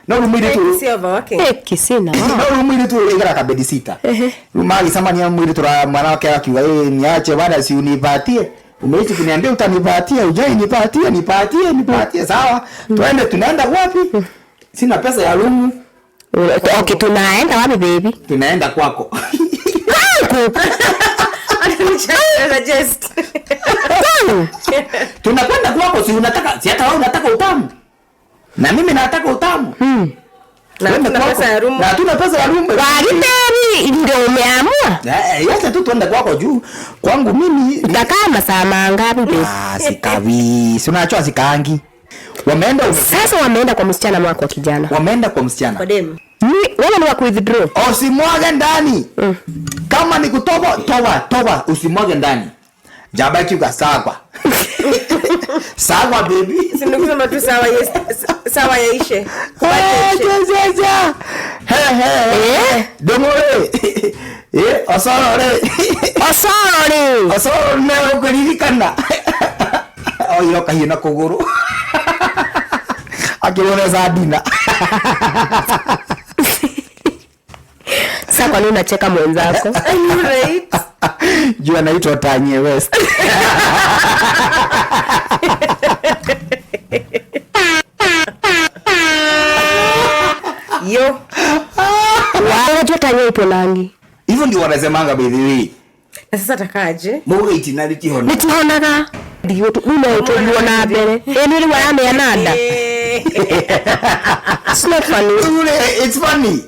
No rumire tu. Sio wake. Kisina. No rumire tu igara ka bedi sita. Rumali samani ya mwili tura mwana wake akiwa niache bwana si unipatie. Umeishi kuniambia utanipatia, ujai nipatie. Sawa. Twende tunaenda wapi? Sina pesa ya rumu. Okay, tunaenda wapi baby? Tunaenda kwako. Tunakwenda kwako, si unataka, si hata wewe unataka utamu. Na mimi nataka utamu. Na tuna pesa ya rumu. Na tuna pesa ya rumu. Baby ndio umeamua? Yacha tu tuende kwako juu. Kwangu mimi utakaa masaa mangapi baby? Sikawi. Si unachoa sikaangi. Wameenda kwa msichana mwako wa kijana. Wameenda kwa msichana. Kwa demu. Wewe ni wa withdraw. Usimwage ndani. Kama ni kutoba, toba, usimwage ndani. Jabaki ukasagwa. Sagwa baby. Sinikusema tu sawa, yes. Sawa yaishe. Domore. Osore ne ukurikana. Oyo kahina kuguru. Akiona zadina. Sasa kwa nini unacheka mwenzako? Right. Jua naitwa Tanye West. Yo. Unajua Tanye ipo Langi. Hivyo ndio wanasemanga by the way. Na sasa atakaje? Mbona itinality hona? Nituhonaga. Ndio tu unaotoliwa na mbele. Ndio wale yanada. It's not funny. It's funny.